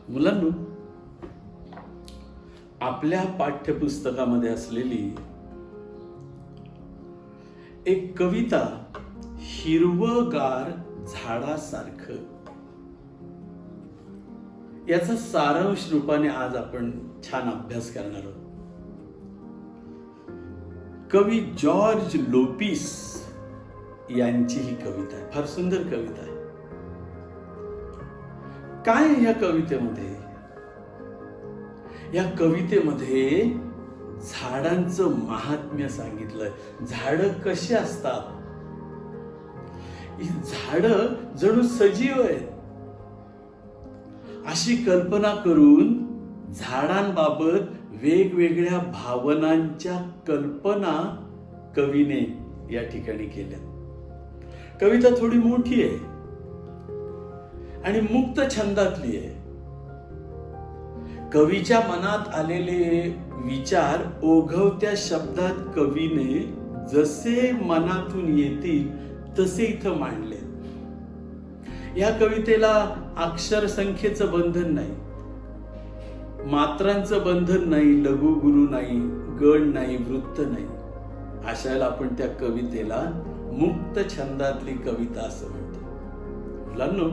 मुलांनो, आपल्या पाठ्यपुस्तकामध्ये असलेली एक कविता हिरवगार झाडासारखं, याचा सारांश रूपाने आज आपण छान अभ्यास करणार आहोत. कवी जॉर्ज लोपिस यांची ही कविता आहे. फार सुंदर कविता आहे. काय आहे या कवितेमध्ये? या कवितेमध्ये झाडांचं महात्म्य सांगितलंय. झाडं कशी असतात? ही झाडं जणू सजीव आहेत अशी कल्पना करून झाडांबाबत वेगवेगळ्या भावनांच्या कल्पना कवीने या ठिकाणी केल्या. कविता थोडी मोठी आहे आणि मुक्त छंदातली आहे. कवीच्या मनात आलेले विचार ओघवत्या शब्दात कवीने जसे मनातून येतील तसे इथं मांडले. या कवितेला अक्षर संख्येचं बंधन नाही, मात्रांचं बंधन नाही, लघुगुरु नाही, गण नाही, वृत्त नाही. अशाला आपण त्या कवितेला मुक्त छंदातली कविता असं म्हणतो. मुलांनो,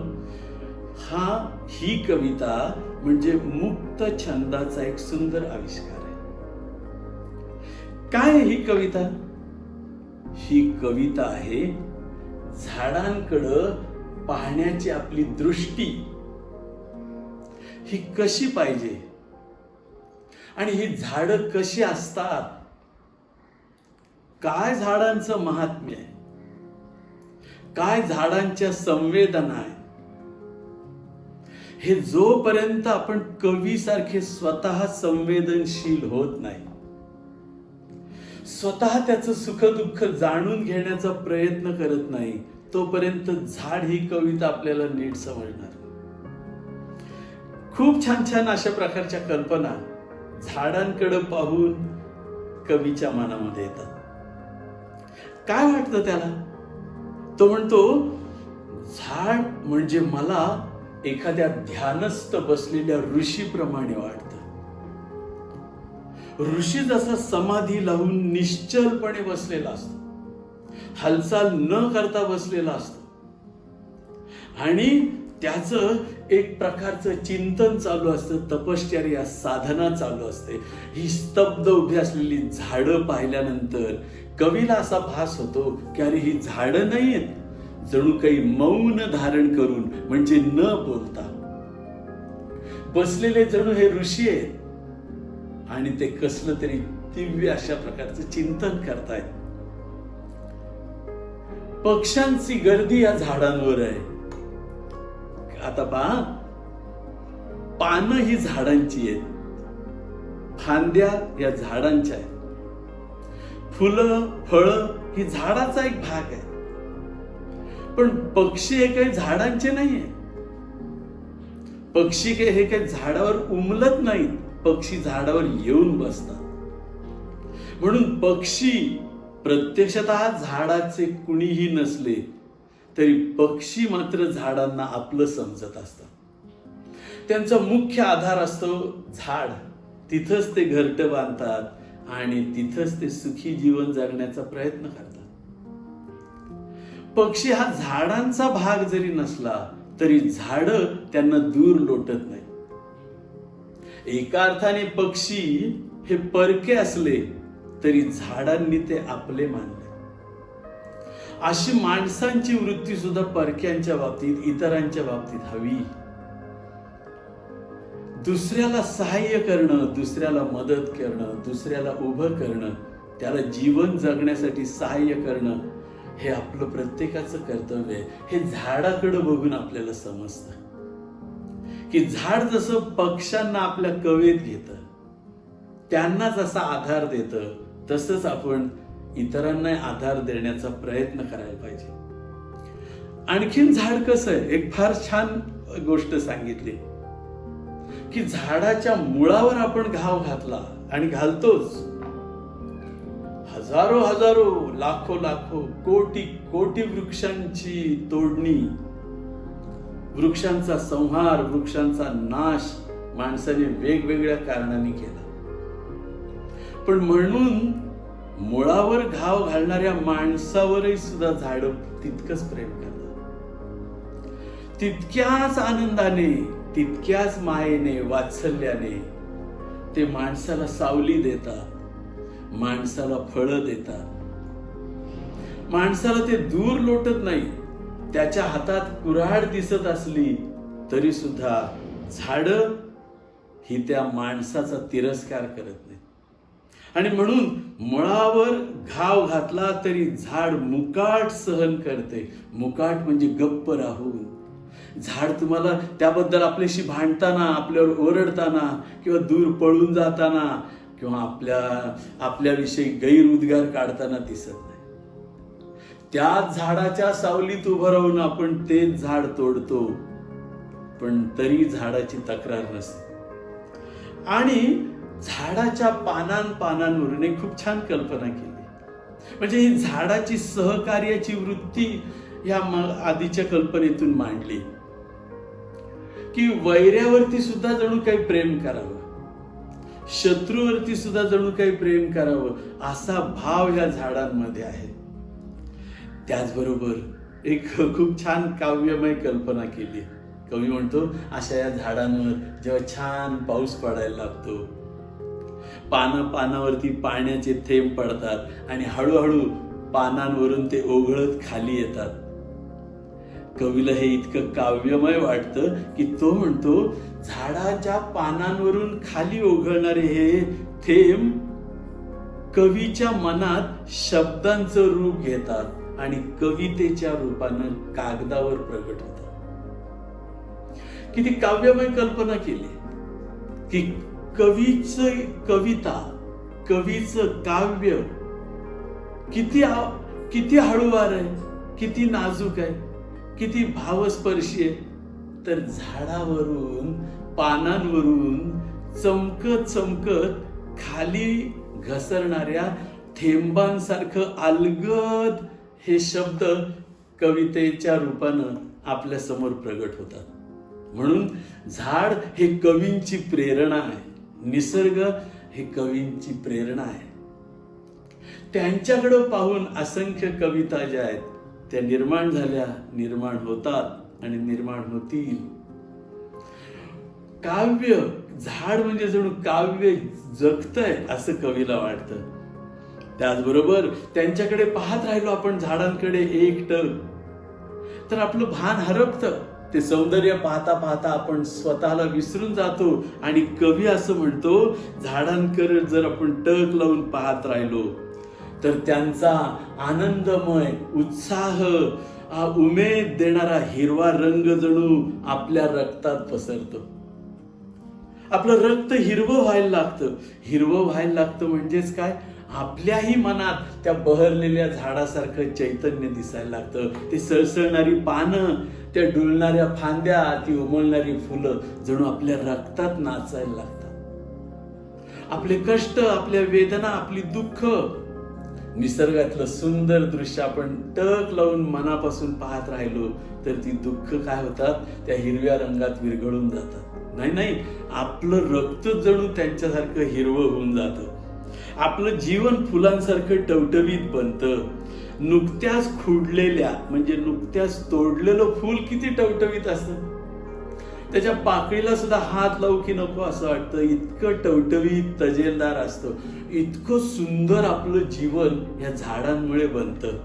ही कविता म्हणजे मुक्त छंदाचा एक सुंदर आविष्कार आहे. काय ही कविता? ही कविता आहे झाडांकडं पाहण्याची आपली दृष्टी ही कशी पाहिजे आणि ही झाडं कशी असतात, काय झाडांचं महात्म्य आहे, काय झाडांच्या संवेदना आहे, हे जोपर्यंत आपण कवीसारखे स्वतः संवेदनशील होत नाही, स्वतः त्याचं सुख दुःख जाणून घेण्याचा प्रयत्न करत नाही, तोपर्यंत झाड ही कविता आपल्याला नीट समजणार. खूप छान छान अशा प्रकारच्या कल्पना झाडांकडे पाहून कवीच्या मनामध्ये येतात. काय वाटतं त्याला? तो म्हणतो, झाड म्हणजे मला एखाद्या ध्यानस्थ बसलेल्या ऋषीप्रमाणे वाटतं. ऋषी जसा समाधी लावून निश्चलपणे बसलेला असतो, हालचाल न करता बसलेला असतो आणि त्याचं एक प्रकारचं चिंतन चालू असतं, तपश्चर्या साधना चालू असते. ही स्तब्ध उभी असलेली झाडं पाहिल्यानंतर कवीला असा भास होतो की अरे ही झाडं नाहीयेत, जणू काही मौन धारण करून म्हणजे न बोलता बसलेले जणू हे ऋषी आहेत आणि ते कसलं तरी दिव्य अशा प्रकारचं चिंतन करतायत. पक्ष्यांची गर्दी या झाडांवर आहे. आता पहा, पानं ही झाडांची आहेत, फांद्या या झाडांच्या आहेत, फुलं फळं ही झाडाचा एक भाग आहे. पण पक्षी हे काही झाडांचे नाहीये. पक्षी हे काही झाडावर उमलत नाहीत, पक्षी झाडावर येऊन बसतात. म्हणून पक्षी प्रत्यक्षतः झाडाचे कुणीही नसले तरी पक्षी मात्र झाडांना आपलं समजत असतात. त्यांचा मुख्य आधार असतो झाड. तिथंच ते घरटं बांधतात आणि तिथंच ते सुखी जीवन जगण्याचा प्रयत्न करतात. पक्षी हा झाडांचा भाग जरी नसला तरी झाडं त्यांना दूर लोटत नाही. एका अर्थाने पक्षी हे परके असले तरी झाडांनी ते आपले मानले. अशी माणसांची वृत्ती सुद्धा परक्यांच्या बाबतीत, इतरांच्या बाबतीत हवी. दुसऱ्याला सहाय्य करणं, दुसऱ्याला मदत करणं, दुसऱ्याला उभं करणं, त्याला जीवन जगण्यासाठी सहाय्य करणं हे आपलं प्रत्येकाचं कर्तव्य आहे. हे झाडाकडे बघून आपल्याला समजतं की झाड जसं पक्ष्यांना आपल्या कवेत घेतं, त्यांना जसा आधार देतं, तसंच आपण इतरांना आधार देण्याचा प्रयत्न करायला पाहिजे. आणखीन झाड कसं आहे, एक फार छान गोष्ट सांगितली की झाडाच्या मुळावर आपण घाव घातला आणि घालतोच. हजारो हजारो, लाखो लाखो, कोटी कोटी वृक्षांची तोडणी वृक्षांचा संहार, वृक्षांचा नाश माणसाने वेगवेगळ्या कारणांनी केला. पण म्हणून मुळावर घाव घालणाऱ्या माणसावरही सुद्धा झाड तितकंच प्रेम करतात. तितक्याच आनंदाने, तितक्याच मायेने, वात्सल्याने ते माणसाला सावली देतात, माणसाला फळं देतात. माणसाला ते दूर लोटत नाही. त्याच्या हातात कुऱ्हाड दिसत असली तरी सुद्धा झाडं ही त्या माणसाचा तिरस्कार करत नाही. आणि म्हणून मुळावर घाव घातला तरी झाड मुकाट सहन करते. मुकाट म्हणजे गप्प राहून. झाड तुम्हाला त्याबद्दल आपल्याशी भांडताना, आपल्यावर ओरडताना किंवा दूर पळून जाताना किंवा आपल्याविषयी गैरउद्गार काढताना दिसत नाही. त्याच झाडाच्या सावलीत उभं राहून आपण तेच झाड तोडतो, पण तरी झाडाची तक्रार नसते. आणि झाडाच्या पानांवरून एक खूप छान कल्पना केली. म्हणजे ही झाडाची सहकार्याची वृत्ती या आधीच्या कल्पनेतून मांडली की वैऱ्यावरती सुद्धा जणू काही प्रेम करावं, शत्रूवरती सुद्धा जणू काही प्रेम करावं, असा भाव ह्या झाडांमध्ये आहे. त्याचबरोबर एक खूप छान काव्यमय कल्पना केली. कवी म्हणतो, अशा या झाडांवर जेव्हा छान पाऊस पडायला लागतो, पानावरती पाण्याचे थेंब पडतात आणि हळूहळू पानांवरून ते ओघळत खाली येतात. कवीला हे इतकं काव्यमय वाटतं की तो म्हणतो, झाडाच्या पानांवरून खाली ओघळणारे हे थेंब कवीच्या मनात शब्दांचं रूप घेतात आणि कवितेच्या रूपानं कागदावर प्रगट होतात. किती काव्यमय कल्पना केली की कवीचं कविता, कवीचं काव्य किती हळूवार आहे, किती नाजूक आहे, किती भावस्पर्शी आहे. तर झाडावरून, पानांवरून चमकत चमकत खाली घसरणाऱ्या थेंबांसारखं अलगद हे शब्द कवितेच्या रूपानं आपल्या समोर प्रगट होतात. म्हणून झाड हे कवींची प्रेरणा आहे. निसर्ग हे कवींची प्रेरणा आहे. त्यांच्याकडे पाहून असंख्य कविता ज्या आहेत त्या निर्माण झाल्या, निर्माण होतात आणि निर्माण होतील. काव्य, झाड म्हणजे जणू काव्य जगतंय असं कवीला वाटतं. त्याचबरोबर त्यांच्याकडे पाहत राहिलो आपण झाडांकडे एकटक, तर आपलं भान हरपतं. ते सौंदर्य पाहता पाहता आपण स्वतःला विसरून जातो. आणि कवी असं म्हणतो, झाडांकडे जर आपण टक लावून पाहत राहिलो तर त्यांचा आनंदमय, उत्साह, उमेद देणारा हिरवा रंग जणू आपल्या रक्तात पसरतो. आपलं रक्त हिरवं व्हायला लागतं. हिरवं व्हायला लागतं म्हणजेच काय, आपल्याही मनात त्या बहरलेल्या झाडासारखं चैतन्य दिसायला लागतं. ते सळसळणारी पानं, त्या डुलणाऱ्या फांद्या, ती उमलणारी फुलं जणू आपल्या रक्तात नाचायला लागतात. आपले कष्ट, आपल्या वेदना, आपली दुःख, निसर्गातलं सुंदर दृश्य आपण टक लावून मनापासून पाहत राहिलो तर ती दुःख काय होतात, त्या हिरव्या रंगात विरघळून जातात. नाही, आपलं रक्त जणू त्यांच्यासारखं हिरवं होऊन जातं. आपलं जीवन फुलांसारखं टवटवीत बनतं. नुकत्याच खुडलेल्या, म्हणजे नुकत्याच तोडलेलं फूल किती टवटवीत असतं. त्याच्या पाकळीला सुद्धा हात लावू की नको असं वाटतं. इतकं टवटवीत, तजेलदार असतं. इतकं सुंदर आपलं जीवन या झाडांमुळे बनतं.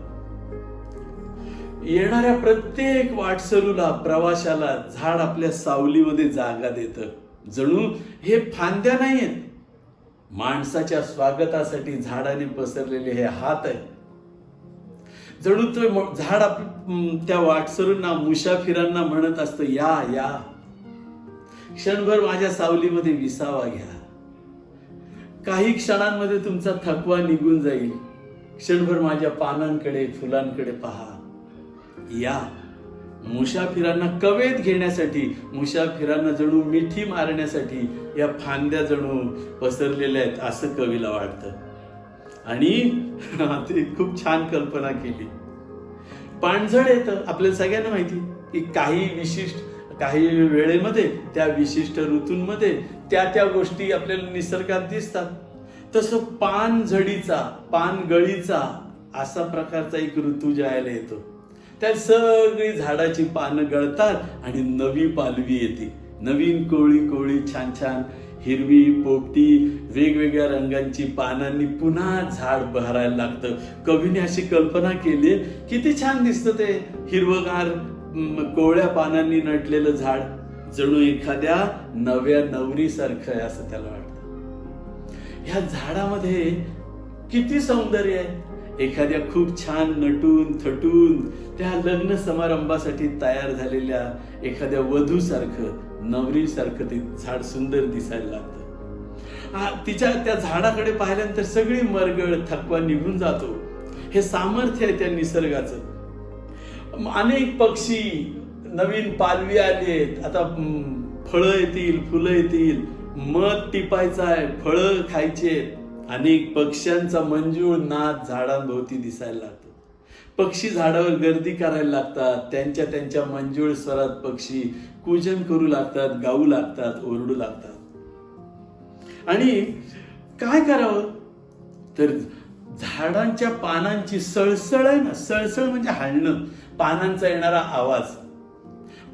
येणाऱ्या प्रत्येक वाटसरूला, प्रवाशाला झाड आपल्या सावलीमध्ये जागा देतं. जणू हे फांद्या नाही आहेत, माणसाच्या स्वागतासाठी झाडाने पसरलेले हे हात आहे. जणू तो झाड त्या वाटसरूंना, मुसाफिरांना म्हणत असतं, या या, क्षणभर माझ्या सावलीमध्ये विसावा घ्या. काही क्षणांमध्ये तुमचा थकवा निघून जाईल. क्षणभर माझ्या पानांकडे, फुलांकडे पहा. या. मुसाफिरांना कवेत घेण्यासाठी, मुसाफिरांना जणू मिठी मारण्यासाठी या फांद्या जणू पसरलेल्या आहेत असं कवीला वाटतं. आणि ते खूप छान कल्पना केली. पाणझड येतं. आपल्याला सगळ्यांना माहिती की काही विशिष्ट काही वेळेमध्ये त्या विशिष्ट ऋतूंमध्ये त्या गोष्टी आपल्याला निसर्गात दिसतात. तसं पानझडीचा, पानगळीचा असा प्रकारचा एक ऋतू ज्याला येतो, त्यात सगळी झाडाची पानं गळतात आणि नवी पालवी येते. नवीन कोळी छान छान हिरवी पोपटी वेगवेगळ्या रंगांची पानांनी पुन्हा झाड बहरायला लागतं. कवीने अशी कल्पना केली, किती छान दिसतं ते हिरवगार कोवळ्या पानांनी नटलेलं झाड, जणू एखाद्या नव्या नवरीसारखं आहे असं त्याला वाटतं. ह्या झाडामध्ये किती सौंदर्य आहे. एखाद्या खूप छान नटून थटून त्या लग्न समारंभासाठी तयार झालेल्या एखाद्या वधूसारखं, नवरीसारखं ते झाड सुंदर दिसायला लागतं. तिच्या त्या झाडाकडे पाहिल्यानंतर सगळी मरगळ थकवा निघून जातो. हे सामर्थ्य आहे त्या निसर्गाचं. अनेक पक्षी, नवीन पालवी आलेत, आता फळं येतील, फुलं येतील, मध टिपायचं आहे, फळं खायचे. अनेक पक्ष्यांचा मंजूळ नाद झाडांभोवती दिसायला लागतो. पक्षी झाडावर गर्दी करायला लागतात. त्यांच्या मंजूळ स्वरात पक्षी कूजन करू लागतात, गाऊ लागतात, ओरडू लागतात. आणि काय करावं तर झाडांच्या पानांची सळसळ आहे ना, सळसळ म्हणजे हलणं, पानांचा येणारा आवाज.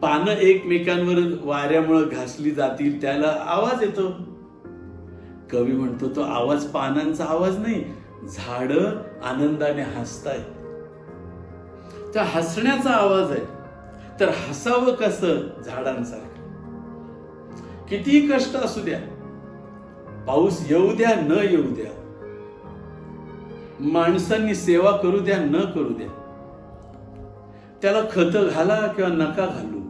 पानं एकमेकांवर वाऱ्यामुळे घासली जातील त्याला आवाज येतो. कवी म्हणतो तो आवाज पानांचा आवाज नाही, झाडं आनंदाने हसतायत, त्या हसण्याचा आवाज आहे. तर हसावं कसं झाडांसारखं. किती कष्ट असू द्या, पाऊस येऊ द्या न येऊ द्या, माणसांनी सेवा करू द्या न करू द्या, त्याला खत घाला किंवा नका घालू,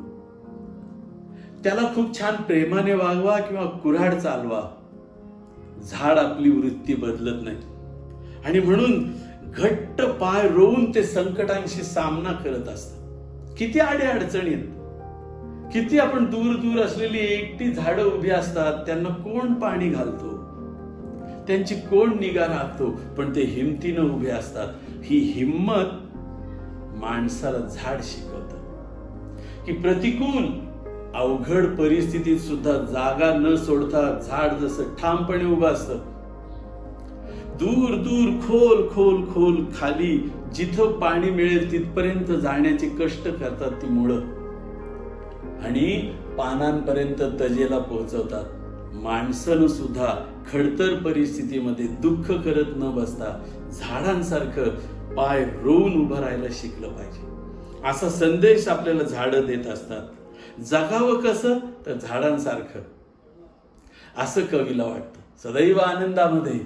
त्याला खूप छान प्रेमाने वागवा किंवा कुऱ्हाड चालवा, झाड आपली वृत्ती बदलत नाही. आणि म्हणून घट्ट पाय रोवून ते संकटांशी सामना करत असतात. किती आडे अडचणीत, किती आपण दूर दूर असलेली एकटी झाडं उभी असतात, त्यांना कोण पाणी घालतो, त्यांची कोण निगा राखतो, पण ते हिमतीनं उभे असतात. ही हिम्मत माणसाला झाड शिकवतं की प्रतिकूल अवघड परिस्थितीत सुद्धा जागा न सोडता झाड जसं ठामपणे उभं असतं. दूर दूर खोल खोल खोल खाली जिथं पाणी मिळेल तिथपर्यंत जाण्याचे कष्ट करतात ती मुळं, आणि पानांपर्यंत तजेला पोहोचवतात. माणसानं सुद्धा खडतर परिस्थितीमध्ये दुःख करत न बसता झाडांसारखं पाय रोवून उभं राहायला शिकलं पाहिजे. असा संदेश आपल्याला झाडं देत असतात. जगावं कसं तर झाडांसारखं, असं कवीला वाटतं. सदैव आनंदामध्ये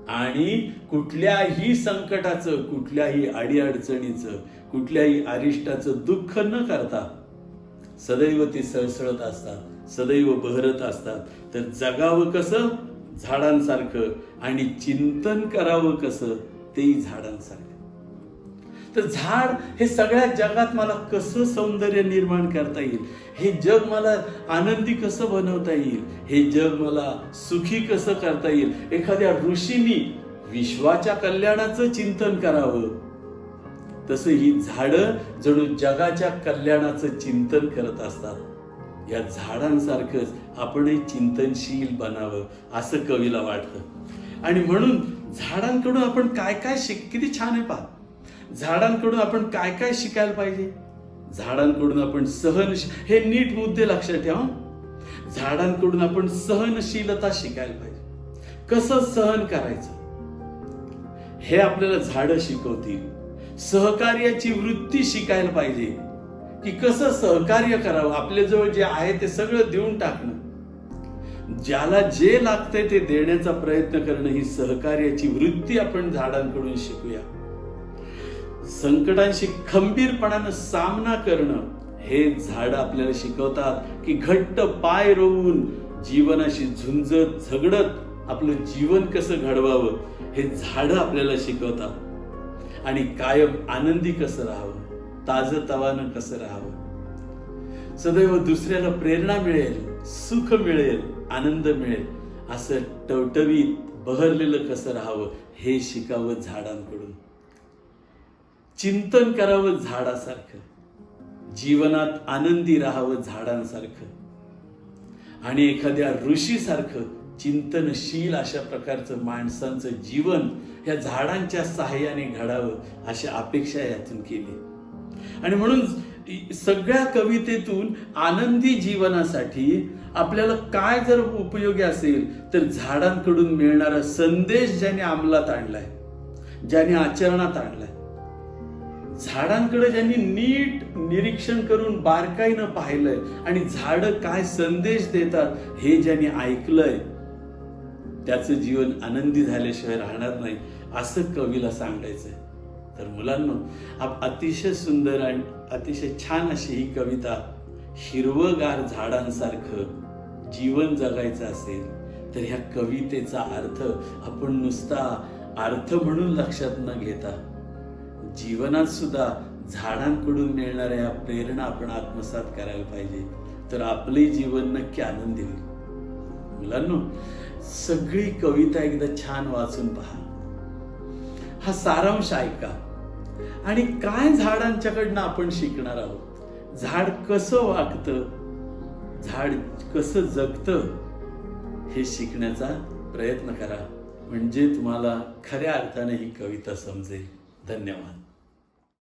आणि कुठल्याही संकटाचं, कुठल्याही अडीअडचणीचं, कुठल्याही अरिष्टाचं दुःख न करता सदैव ती सळसळत असतात, सदैव बहरत असतात. तर जगावं कसं झाडांसारखं आणि चिंतन करावं कसं तेही झाडांसारखं. तर झाड हे सगळ्या जगात मला कसं सौंदर्य निर्माण करता येईल, हे जग मला आनंदी कसं बनवता येईल, हे जग मला सुखी कसं करता येईल. एखाद्या ऋषींनी विश्वाच्या कल्याणाचं चिंतन करावं, तसं ही झाडं जणू जगाच्या कल्याणाचं चिंतन करत असतात. या झाडांसारखंच आपणही चिंतनशील बनावं असं कवीला वाटतं. आणि म्हणून झाडांकडून आपण काय काय किती छान आहे पहा. झाडांकडून आपण काय काय शिकायला पाहिजे. झाडांकडून आपण हे नीट मुद्दे लक्षात ठेवा. झाडांकडून आपण सहनशीलता शिकायला पाहिजे. कसं सहन करायचं हे आपल्याला झाडं शिकवतील. सहकार्याची वृत्ती शिकायला पाहिजे की कसं सहकार्य करावं. आपल्याजवळ जे आहे ते सगळं देऊन टाकणं, ज्याला जे लागतंय ते देण्याचा प्रयत्न करणं, ही सहकार्याची वृत्ती आपण झाडांकडून शिकूया. संकटांशी खंबीरपणानं सामना करणं हे झाड आपल्याला शिकवतात की घट्ट पाय रोवून जीवनाशी झुंजत झगडत आपलं जीवन कसं घडवावं हे झाड आपल्याला शिकवतात. आणि कायम आनंदी कसं राहावं, ताजतवानं कसं राहावं, सदैव दुसऱ्याला प्रेरणा मिळेल, सुख मिळेल, आनंद मिळेल, असं टवटवीत बहरलेलं कसं राहावं हे शिकावं झाडांकडून. चिंतन करावं झाडासारखं. जीवनात आनंदी राहावं झाडांसारखं आणि एखाद्या ऋषीसारखं चिंतनशील अशा प्रकारचं माणसांचं जीवन या झाडांच्या सहाय्याने घडावं अशी अपेक्षा यातून केली. आणि म्हणून सगळ्या कवितेतून आनंदी जीवनासाठी आपल्याला काय जर उपयोगी असेल तर झाडांकडून मिळणारा संदेश ज्याने अंमलात आणलाय, ज्याने आचरणात आणलाय, झाडांकडे ज्यांनी नीट निरीक्षण करून बारकाईनं पाहिलंय आणि झाडं काय संदेश देतात हे ज्यांनी ऐकलंय त्याचं जीवन आनंदी झाल्याशिवाय राहणार नाही असं कवीला सांगायचंय. तर मुलांनो, अतिशय सुंदर आणि अतिशय छान अशी ही कविता. हिरवगार झाडांसारखं जीवन जगायचं असेल तर ह्या कवितेचा अर्थ आपण नुसता अर्थ म्हणून लक्षात न घेता जीवनात सुद्धा झाडांकडून मिळणाऱ्या या प्रेरणा आपण आत्मसात करायला पाहिजे. तर आपले जीवन नक्की आनंदी होईल. मुलांनो, सगळी कविता एकदा छान वाचून पहा, हा सारांश ऐका आणि काय झाडांच्याकडनं आपण शिकणार आहोत, झाड कसं वागतं, झाड कसं जगतं हे शिकण्याचा प्रयत्न करा. म्हणजे तुम्हाला खऱ्या अर्थाने ही कविता समजेल. धन्यवाद.